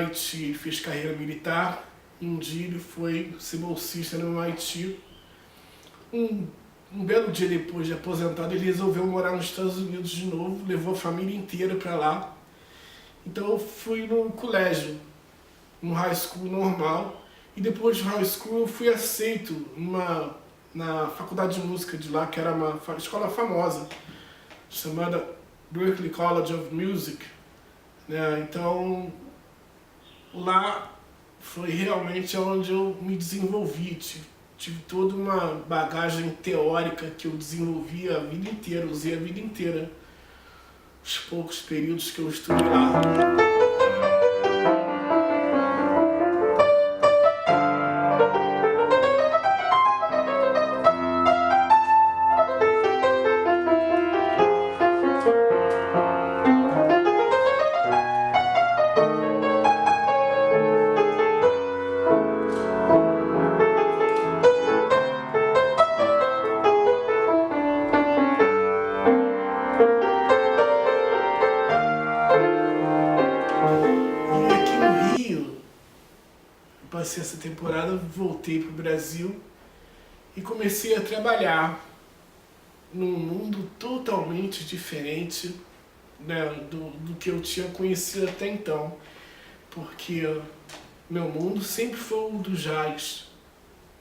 MIT, ele fez carreira militar. E um dia ele foi ser bolsista no MIT. Um belo dia depois de aposentado, ele resolveu morar nos Estados Unidos de novo, levou a família inteira para lá. Então eu fui no colégio, no high school normal, e depois de high school eu fui aceito na faculdade de música de lá, que era uma escola famosa, chamada Berklee College of Music, né? Então lá foi realmente onde eu me desenvolvi, tive toda uma bagagem teórica que eu desenvolvi a vida inteira, usei a vida inteira, os poucos períodos que eu estudei lá. Passei essa temporada, voltei para o Brasil e comecei a trabalhar num mundo totalmente diferente, né, do que eu tinha conhecido até então, porque meu mundo sempre foi o do jazz,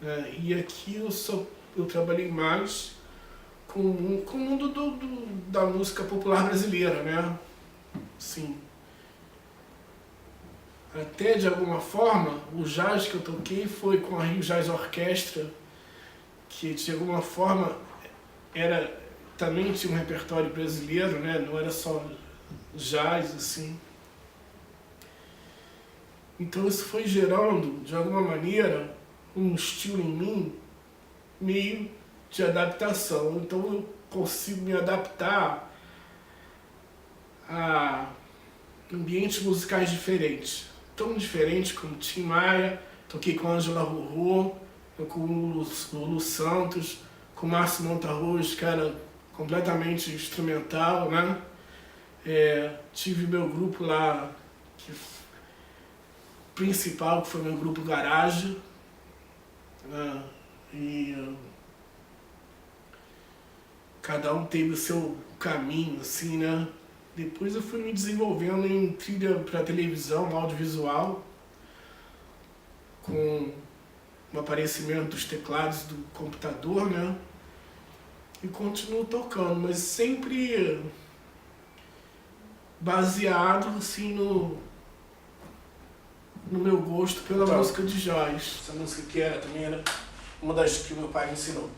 né, e aqui eu trabalhei mais com o mundo da música popular brasileira, né, sim. Até de alguma forma, o jazz que eu toquei foi com a Rio Jazz Orquestra, que de alguma forma também tinha um repertório brasileiro, né? Não era só jazz, assim. Então isso foi gerando, de alguma maneira, um estilo em mim meio de adaptação. Então eu consigo me adaptar a ambientes musicais diferentes. Tão diferente como Tim Maia, toquei com Ângela Rorô, com o Lulu Santos, com o Márcio Montarroz, que era completamente instrumental, né? Tive meu grupo lá, principal, que foi meu grupo Garage, né? E cada um teve o seu caminho, assim, né? Depois eu fui me desenvolvendo em trilha para televisão, audiovisual, com o aparecimento dos teclados do computador, né? E continuo tocando, mas sempre baseado assim no meu gosto pela música de jazz. Essa música que também era uma das que meu pai me ensinou.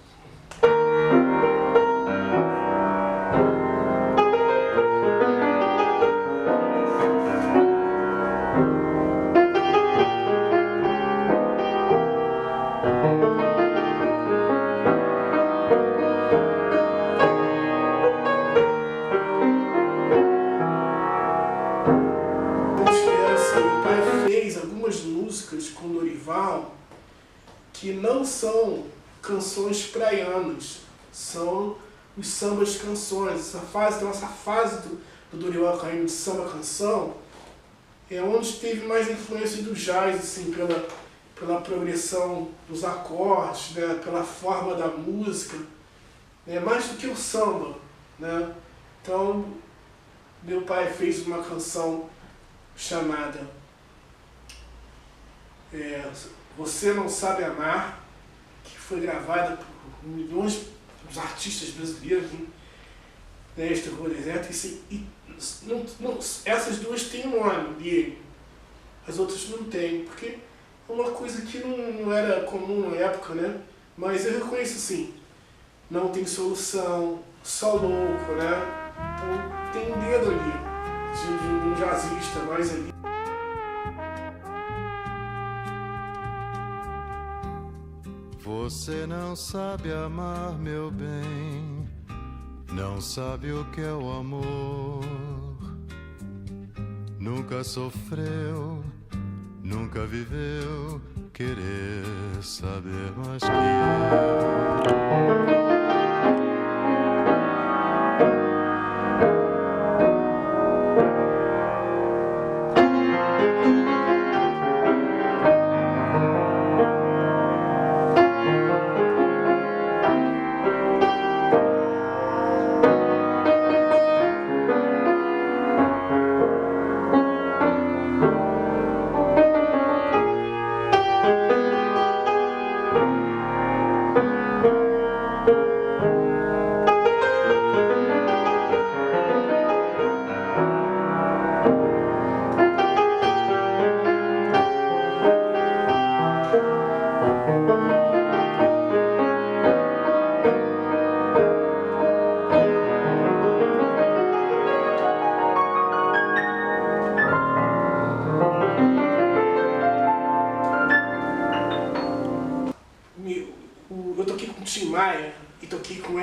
Com Dorival, que não são canções praianas, são os sambas canções. Essa fase do Dorival Caymmi de samba canção é onde teve mais influência do jazz, assim, pela progressão dos acordes, né, pela forma da música, né, mais do que o samba, né? Então meu pai fez uma canção chamada Você Não Sabe Amar, que foi gravada por milhões de artistas brasileiros, né, extraordinário, essas duas têm um nome dele, as outras não têm, porque é uma coisa que não era comum na época, né? Mas eu reconheço assim, Não Tem Solução, Só Louco, né? Então tem um dedo ali, de um jazzista mais ali. Você não sabe amar, meu bem, não sabe o que é o amor. Nunca sofreu, nunca viveu, querer saber mais que eu.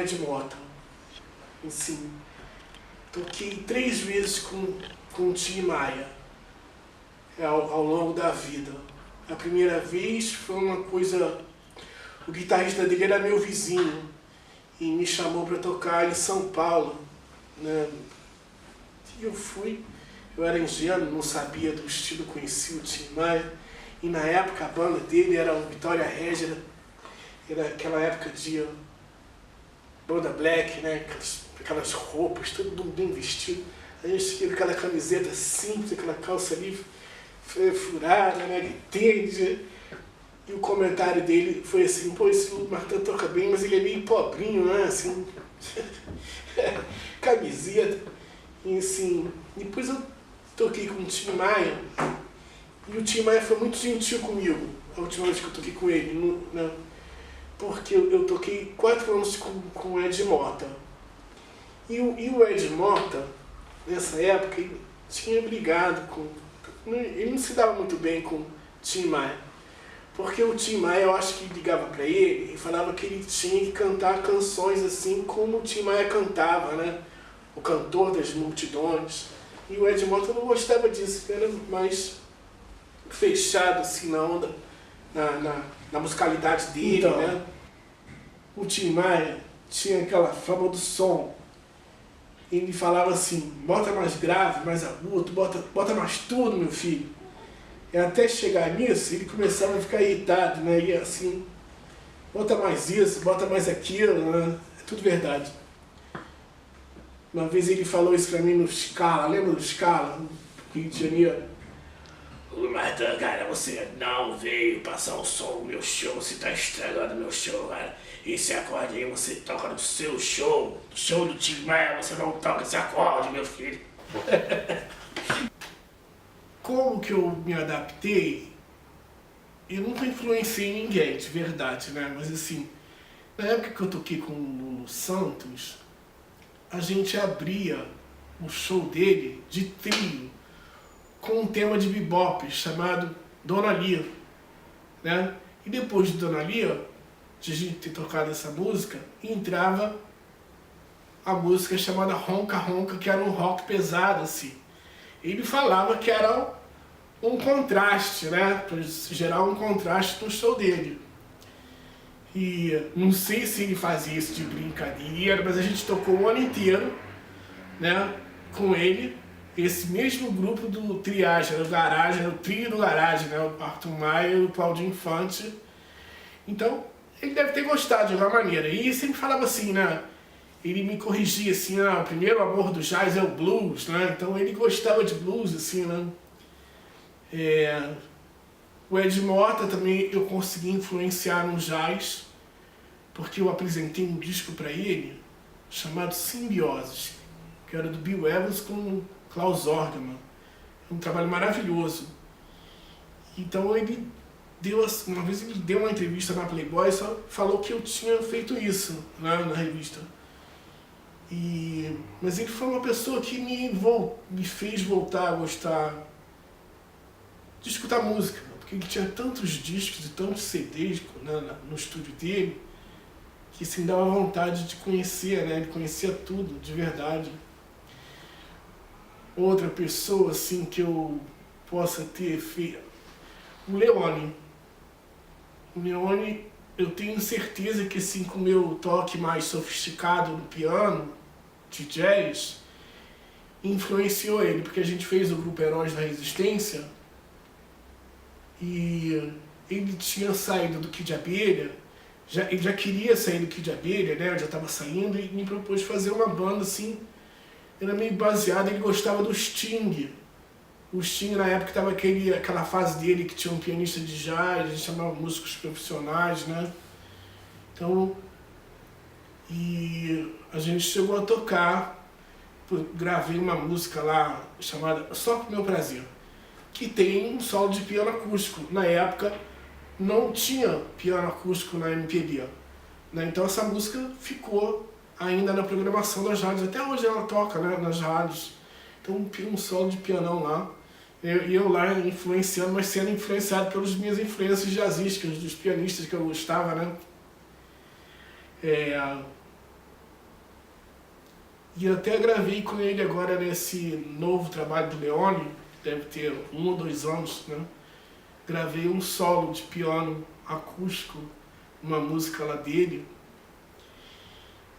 Ed Mota. Assim, toquei 3 vezes com o Tim Maia ao longo da vida. A primeira vez foi uma coisa... O guitarrista dele era meu vizinho e me chamou para tocar em São Paulo, né? E eu fui. Eu era ingênuo, não sabia do estilo, conhecia o Tim Maia. E na época a banda dele era o Vitória Regia, era aquela época de banda black, né? Aquelas roupas, todo mundo bem vestido. A gente tinha aquela camiseta simples, aquela calça ali furada, né? Tênis. E o comentário dele foi assim: pô, esse Martin toca bem, mas ele é meio pobrinho, né? Assim, camiseta. E assim, depois eu toquei com o Tim Maia. E o Tim Maia foi muito gentil comigo, a última vez que eu toquei com ele, né? Porque eu toquei 4 anos com o Ed Mota. E o Ed Mota, nessa época, ele tinha brigado com... Ele não se dava muito bem com o Tim Maia. Porque o Tim Maia, eu acho que ligava pra ele e falava que ele tinha que cantar canções assim como o Tim Maia cantava, né? O cantor das multidões. E o Ed Mota não gostava disso, ele era mais fechado assim na onda, na musicalidade dele, então, né? O Tim Maia tinha aquela fama do som. Ele falava assim: bota mais grave, mais agudo, bota mais tudo, meu filho. E até chegar nisso, ele começava a ficar irritado, né? E assim, bota mais isso, bota mais aquilo, né? É tudo verdade. Uma vez ele falou isso pra mim no Scala, lembra do Scala, no Rio de Janeiro? Martin, cara, você não veio passar o som no meu show, você tá estragando meu show, cara. Esse acorde aí você toca no seu show, no show do Tim Maia, você não toca esse acorde, meu filho. Como que eu me adaptei? Eu nunca influenciei ninguém, de verdade, né? Mas assim, na época que eu toquei com o Lulu Santos, a gente abria o show dele de trio com um tema de bebop chamado Dona Lia, né? E depois de Dona Lia, de a gente ter tocado essa música, entrava a música chamada Ronca Ronca, que era um rock pesado, assim. Ele falava que era um contraste, né? Para gerar um contraste no show dele. E não sei se ele fazia isso de brincadeira, mas a gente tocou o ano inteiro, né? Com ele, esse mesmo grupo do Triagem, do Garagem, era o trio do Garagem, né? O Arthur Maia e o Claudinho Infante. Então, ele deve ter gostado de alguma maneira. E ele sempre falava assim, né? Ele me corrigia assim: ah, o primeiro amor do jazz é o blues, né? Então ele gostava de blues, assim, né? O Ed Mota também eu consegui influenciar no jazz, porque eu apresentei um disco para ele chamado Simbioses, que era do Bill Evans com Klaus Orgeman. Um trabalho maravilhoso. Então ele uma vez ele deu uma entrevista na Playboy e só falou que eu tinha feito isso, né, na revista. Mas ele foi uma pessoa que me fez voltar a gostar de escutar música, porque ele tinha tantos discos e tantos CDs, né, no estúdio dele, que assim, dava vontade de conhecer, né? Ele conhecia tudo, de verdade. Outra pessoa assim que eu possa ter feito... O Leone. O Leone, eu tenho certeza que assim, com o meu toque mais sofisticado no piano, de jazz, influenciou ele, porque a gente fez o grupo Heróis da Resistência e ele tinha saído do Kid Abelha, ele já queria sair do Kid Abelha, né? Eu já estava saindo, e me propôs fazer uma banda assim, era meio baseado, ele gostava do Sting. O Sting na época estava aquela fase dele que tinha um pianista de jazz, a gente chamava músicos profissionais, né? Então, e a gente chegou a tocar, gravei uma música lá chamada Só Pro Meu Prazer, que tem um solo de piano acústico. Na época não tinha piano acústico na MPB, né? Então essa música ficou ainda na programação das rádios, até hoje ela toca, né, nas rádios. Então um solo de pianão lá, eu lá influenciando, mas sendo influenciado pelas minhas influências jazzísticas, dos pianistas que eu gostava, né? E eu até gravei com ele agora nesse novo trabalho do Leone, deve ter 1 ou 2 anos, né? Gravei um solo de piano acústico, uma música lá dele.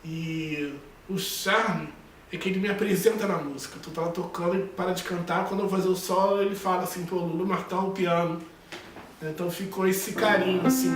E o charme é que ele me apresenta na música. Eu tô lá tocando, ele para de cantar, quando eu vou fazer o solo ele fala assim, pô, Lulu Martão, o piano. Então ficou esse carinho, assim.